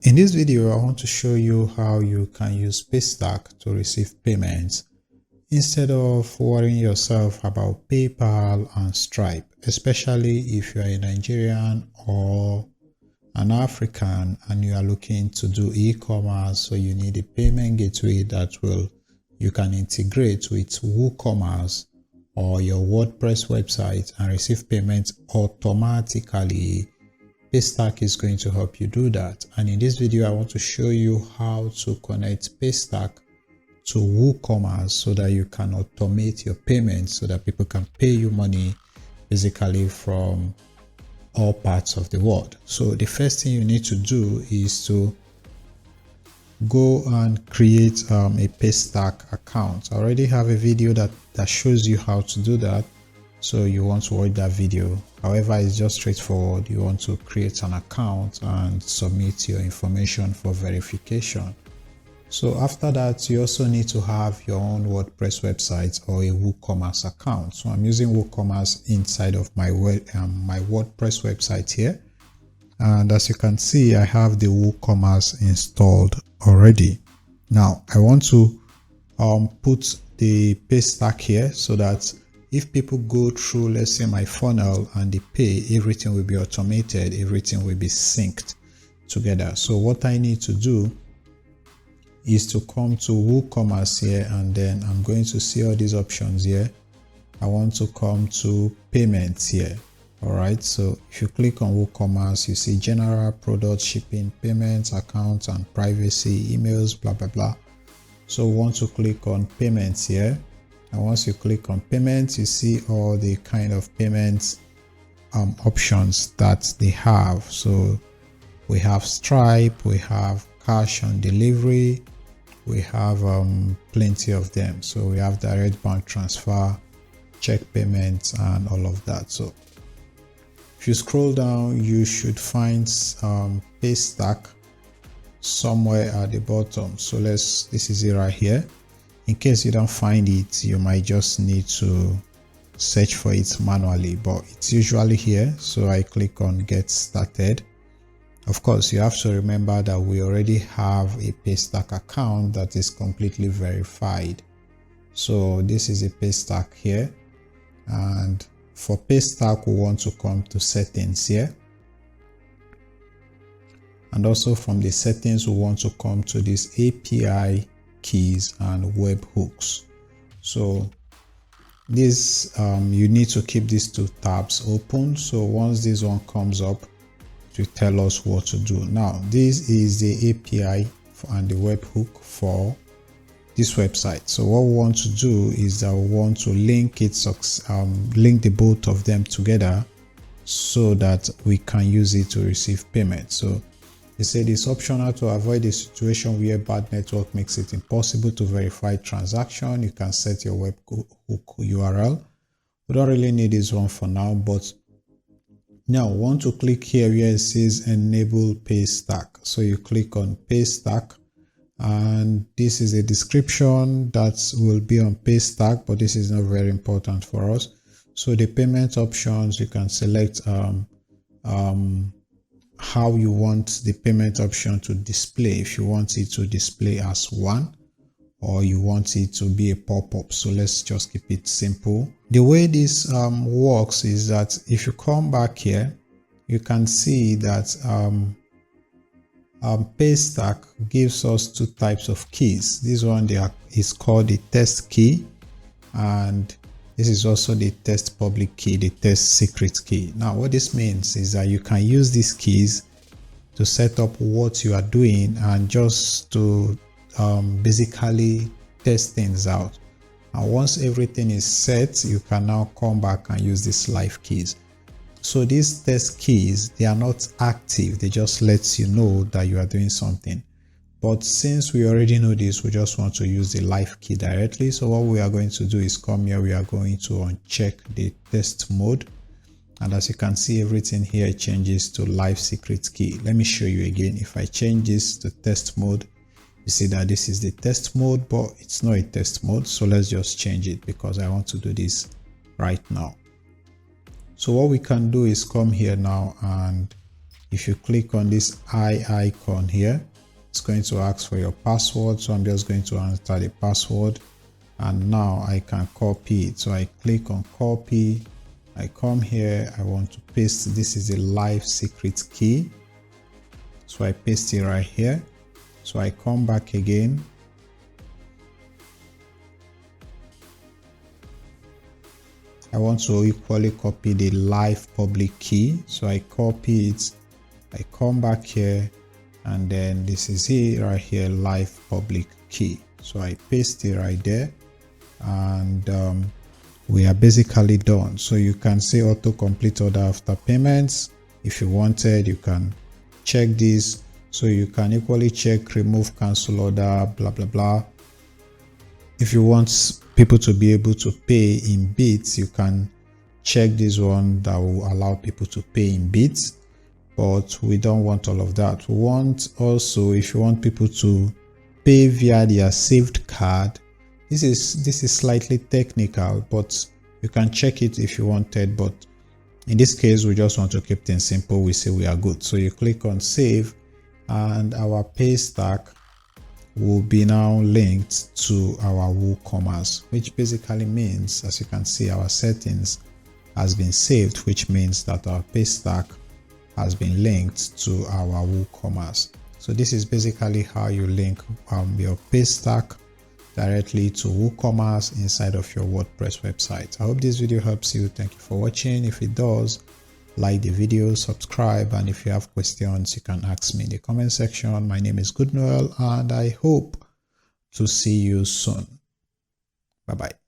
In this video, I want to show you how you can use Paystack to receive payments instead of worrying yourself about PayPal and Stripe, especially if you are a Nigerian or an African and you are looking to do e-commerce, so you need a payment gateway that you can integrate with WooCommerce or your WordPress website and receive payments automatically. Paystack is going to help you do that, and in this video I want to show you how to connect Paystack to WooCommerce so that you can automate your payments so that people can pay you money basically from all parts of the world. So the first thing you need to do is to go and create a Paystack account. I already have a video that shows you how to do that, so you want to watch that video. However, it's just straightforward. You want to create an account and submit your information for verification. So after that, you also need to have your own WordPress website or a WooCommerce account. So I'm using WooCommerce inside of my WordPress website here. And as you can see, I have the WooCommerce installed already. Now I want to put the Paystack here so that if people go through, let's say, my funnel and they pay, everything will be automated, everything will be synced together. So what I need to do is to come to WooCommerce here, and then I'm going to see all these options here. I want to come to payments here. All right, so if you click on WooCommerce, you see general, product, shipping, payments, accounts, and privacy, emails, blah blah blah. So we want to click on payments here, and once you click on payments, you see all the kind of payments options that they have. So we have Stripe, we have cash on delivery, we have plenty of them. So we have direct bank transfer, check payments, and all of that. So if you scroll down, you should find Paystack somewhere at the bottom. So this is it right here. In case you don't find it, you might just need to search for it manually, but it's usually here. So I click on get started. Of course, you have to remember that we already have a Paystack account that is completely verified. So this is a Paystack here, and for Paystack we want to come to settings here, and also from the settings we want to come to this API keys and webhooks. So this you need to keep these two tabs open. So once this one comes up, to tell us what to do. Now this is the API and the webhook for this website. So what we want to do is that we want to link link the both of them together so that we can use it to receive payment. So they said it's optional to avoid a situation where bad network makes it impossible to verify transaction. You can set your webhook URL. We don't really need this one for now, but now I want to click here where it says enable Paystack. So you click on Paystack, and this is a description that will be on Paystack, but this is not very important for us. So the payment options, you can select how you want the payment option to display. If you want it to display as one, or you want it to be a pop-up. So let's just keep it simple. The way this works is that if you come back here, you can see that Paystack gives us two types of keys. This one is called the test key, and this is also the test public key, the test secret key. Now what this means is that you can use these keys to set up what you are doing and just to basically test things out. And once everything is set, you can now come back and use these live keys. So these test keys, they are not active, they just let you know that you are doing something. But since we already know this, we just want to use the live key directly. So what we are going to do is come here, we are going to uncheck the test mode, and as you can see, everything here changes to live secret key. Let me show you again. If I change this to test mode, you see that this is the test mode, but it's not a test mode. So let's just change it because I want to do this right now. So what we can do is come here now and If you click on this eye icon here, it's going to ask for your password. So I'm just going to enter the password, and now I can copy it. So I click on copy. I come here, I want to paste. This is a live secret key. So I paste it right here. So I come back again. I want to equally copy the live public key. So I copy it. I come back here, and then this is it right here, live public key. So I paste it right there, and we are basically done. So you can say autocomplete order after payments. If you wanted, you can check this. So you can equally check remove cancel order, blah blah blah. If you want people to be able to pay in bits, you can check this one that will allow people to pay in bits, but we don't want all of that. We want also, if you want people to pay via their saved card, this is slightly technical, but you can check it if you wanted. But in this case, we just want to keep things simple. We say we are good. So you click on save, and our Paystack will be now linked to our WooCommerce, which basically means, as you can see, our settings has been saved, which means that our Paystack has been linked to our WooCommerce. So this is basically how you link your Paystack directly to WooCommerce inside of your WordPress website. I hope this video helps you. Thank you for watching. If it does, like the video, subscribe, and if you have questions, you can ask me in the comment section. My name is Goodnoel, and I hope to see you soon. Bye bye.